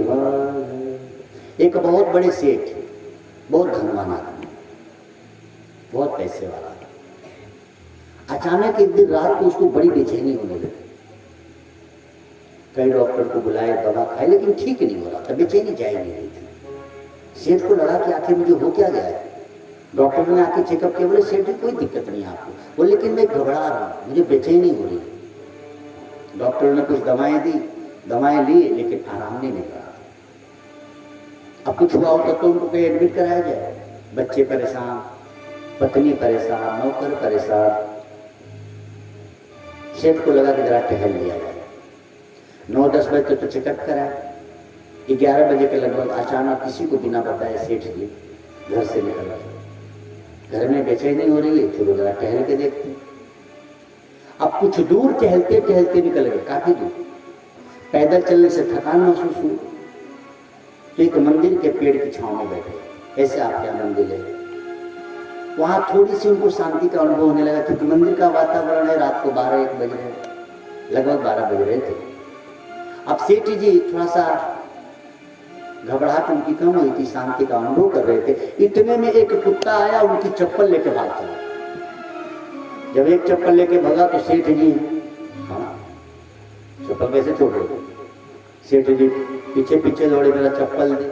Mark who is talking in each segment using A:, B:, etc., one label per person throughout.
A: वाले। एक बहुत बड़े सेठ, बहुत धनवान आदमी, बहुत पैसे वाला। अचानक एक दिन रात को उसको बड़ी बेचैनी होने लगी। कई डॉक्टर को बुलाए, दवा खाए, लेकिन ठीक नहीं हो रहा था, बेचैनी जा ही नहीं रही थी। सेठ को लगा कि आखिर मुझे हो क्या गया है। डॉक्टर ने आके चेकअप किया, बोले सेठ जी कोई दिक्कत नहीं आपको, बोले लेकिन मैं घबरा रहा हूँ, मुझे बेचैनी हो रही है। डॉक्टर ने कुछ दवाएं दी, दवाएं ली, लेकिन आराम नहीं मिल रहा। अब कुछ हुआ होता तो उनको कहीं एडमिट कराया जाए। बच्चे परेशान, पत्नी परेशान, नौकर परेशान। सेठ को लगा कि जरा टहल लिया जाए। 9-10 बजे तो चेकअप कराया। 11 बजे के लगभग अचानक किसी को बिना बताए सेठ जी घर से निकल गए। घर में बेचैनी हो रही है, चलो जरा टहल के देखते। अब कुछ दूर टहलते टहलते निकल गए, काफी दूर। पैदल चलने से थकान महसूस हुई तो एक मंदिर के पेड़ की छांव में बैठे। ऐसे आपके यहाँ मंदिर है, वहां थोड़ी सी उनको शांति का अनुभव होने लगा, क्योंकि मंदिर का वातावरण है। रात को 12-1 बज रहे, लगभग 12 बज रहे थे। अब सेठ जी थोड़ा सा घबराहट उनकी कम हुई थी, शांति का अनुभव कर रहे थे। इतने में एक कुत्ता आया, उनकी चप्पल लेके भाग चला। जब एक चप्पल लेके भागा तो सेठ जी, हाँ चप्पल कैसे छोड़ रहे? सेठ जी पीछे पीछे दौड़े, मेरा चप्पल दे।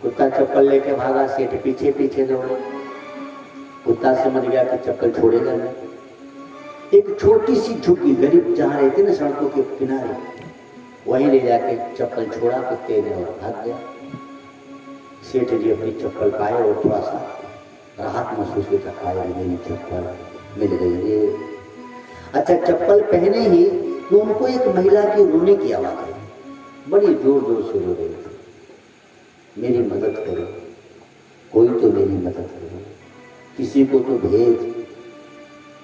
A: कुत्ता चप्पल लेके भागा, सेठ पीछे पीछे दौड़े। कुत्ता समझ गया कि चप्पल छोड़ेगा नहीं। एक छोटी सी झुग्गी, गरीब जहां रहते ना सड़कों के किनारे, वहीं ले जाके चप्पल छोड़ा कुत्ते ने और भाग गया। सेठ जी अपनी चप्पल पाए और थोड़ा सा राहत महसूस हुई, मेरी चप्पल मिल गई है। अच्छा, चप्पल पहने ही तो उनको एक महिला की रोने की आवाज आई, बड़ी जोर जोर से रो रही थी, मेरी मदद करो, कोई तो मेरी मदद करो, किसी को तो भेज,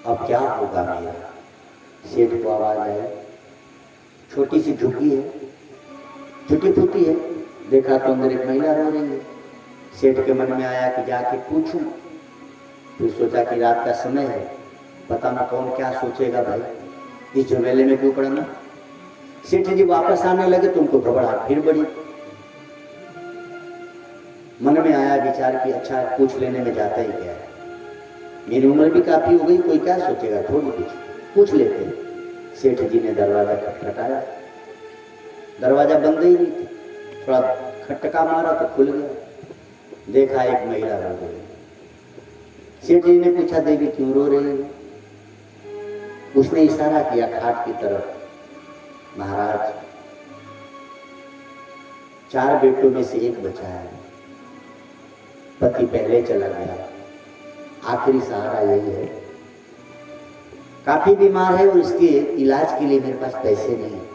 A: अब क्या होगा मेरा। सेठ को आवाज आई, छोटी सी झुग्गी है, टूटी फूटी है, देखा तो अंदर एक महिला रो रही है। सेठ के मन में आया कि जाके पूछूं, फिर सोचा कि रात का समय है, पता ना कौन क्या सोचेगा, भाई इस झमेले में क्यों पड़ना। सेठ जी वापस आने लगे तो उनको घबराहट फिर बढ़ी। मन में आया विचार कि अच्छा पूछ लेने में जाता ही क्या है, मेरी उम्र भी काफी हो गई, कोई क्या सोचेगा, थोड़ी कुछ पूछ लेते। सेठ जी ने दरवाजा खटखटाया, दरवाजा बंद ही नहीं था, थोड़ा खटका मारा तो खुल गया। देखा एक महिला रो रही। सेठ जी ने पूछा, देवी क्यों रो रही है? उसने इशारा किया खाट की तरफ। महाराज, 4 बेटों में से एक बचा है, पति पहले चला गया, आखिरी सहारा यही है, काफी बीमार है और इसके इलाज के लिए मेरे पास पैसे नहीं है।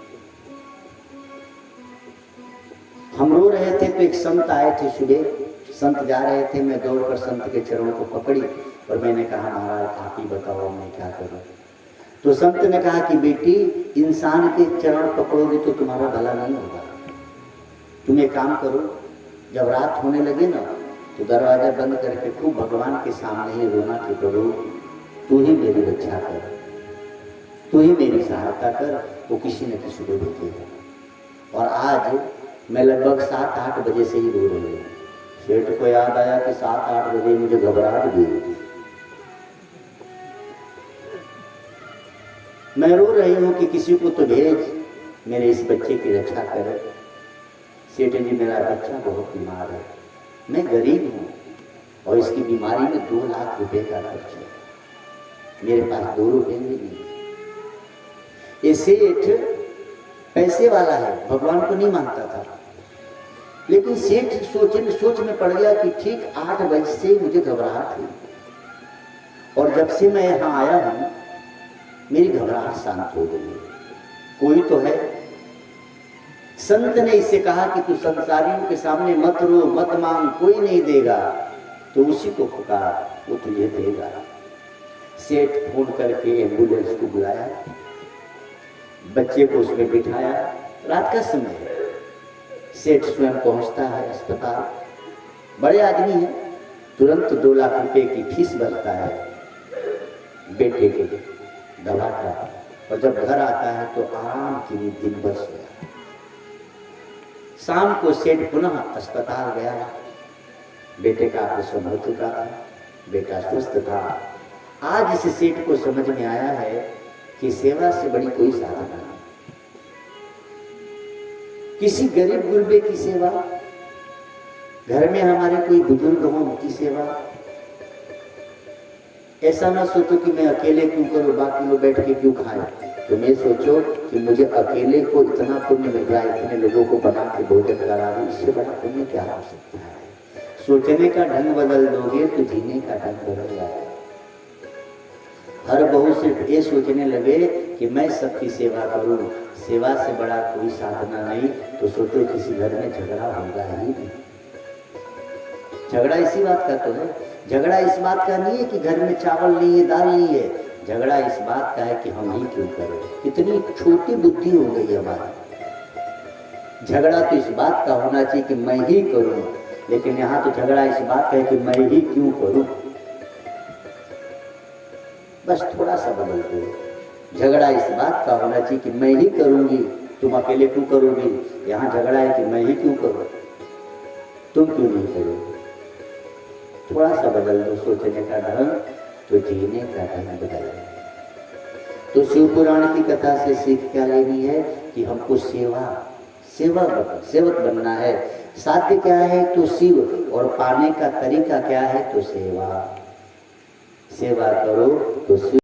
A: हम रो रहे थे तो एक संत आए थे सुबह, संत जा रहे थे, मैं दौड़कर संत के चरणों को पकड़ी और मैंने कहा महाराज आप ही बताओ मैं क्या करूं। तो संत ने कहा कि बेटी, इंसान के चरण पकड़ोगे तो तुम्हारा भला नहीं होगा, तुम एक काम करो, जब रात होने लगे ना तो दरवाजा बंद करके खूब भगवान के सामने ही रोना कि प्रभु तू ही मेरी रक्षा कर, तू ही मेरी सहायता कर, वो किसी न किसी को देखेगा। और आज मैं लगभग 7-8 बजे से ही रो रही हूँ। सेठ को याद आया कि 7-8 बजे मुझे घबराहट भी हुई। मैं रो रही हूँ कि किसी को तो भेज, मेरे इस बच्चे की रक्षा करे। सेठ जी मेरा बच्चा बहुत बीमार है, मैं गरीब हूँ और इसकी बीमारी में 2 लाख रुपए का खर्च है, मेरे पास 2 रुपए नहीं। ये सेठ पैसे वाला है, भगवान को नहीं मानता था, लेकिन सेठ सोच में पड़ गया कि ठीक 8 बजे से मुझे घबराहट हुई और जब से मैं यहाँ आया हूँ मेरी घबराहट शांत हो गई है, कोई तो है। संत ने इससे कहा कि तू संसारियों के सामने मत रो, मत मांग, कोई नहीं देगा, तो उसी को पुकार, वो तुझे देगा। सेठ फोन करके एम्बुलेंस को बुलाया, बच्चे को उसमें बिठाया, रात का समय है, सेठ स्वयं पहुंचता है अस्पताल, बड़े आदमी है, तुरंत 2 लाख रुपए की फीस भरता है बेटे के दवा का, और जब घर आता है तो आराम की दिन बच गया। शाम को सेठ पुनः अस्पताल गया। बेटे का ऑपरेशन हो चुका था, बेटा स्वस्थ था। आज इस सेठ को समझ में आया है कि सेवा से बड़ी कोई साधना नहीं। किसी गरीब गुरबे की सेवा, घर में हमारे कोई बुजुर्ग हो उनकी सेवा। ऐसा ना सोचो कि मैं अकेले क्यों करूं, बाकी लोग बैठ के क्यों खाएं। तुम ये सोचो कि मुझे अकेले को इतना पुण्य मिल रहा है, इतने लोगों को बना के भोजन करा दूं, इससे बड़ा पुण्य क्या हो सकता है। सोचने का ढंग बदल दोगे तो जीने का ढंग बदल जाएगा। हर बहू सिर्फ ये सोचने लगे कि मैं सबकी सेवा करूं, सेवा से बड़ा कोई साधना नहीं, तो सोचो किसी घर में झगड़ा होगा ही नहीं। झगड़ा इसी बात का तो है, झगड़ा इस बात का नहीं है कि घर में चावल नहीं है, दाल नहीं है। झगड़ा इस बात का है कि हम ही क्यों करें। कितनी छोटी बुद्धि हो गई हमारी। झगड़ा तो इस बात का होना चाहिए कि मैं ही करूं, लेकिन यहाँ तो झगड़ा इस बात का है कि मैं ही क्यों करूं। बस थोड़ा सा बदल दो। झगड़ा इस बात का होना चाहिए कि मैं ही करूंगी, तुम अकेले क्यों करोगी। यहाँ झगड़ा है कि मैं ही क्यों करूं, तुम क्यों नहीं करोगे। थोड़ा सा बदल दो सोचने का ढंग, तो जीने का ढंग बदल। तो शिव पुराण की कथा से सीख क्या लेनी है कि हमको सेवक बनना है। साध्य क्या है तो शिव, और पाने का तरीका क्या है तो सेवा। सेवा करो तो शिव।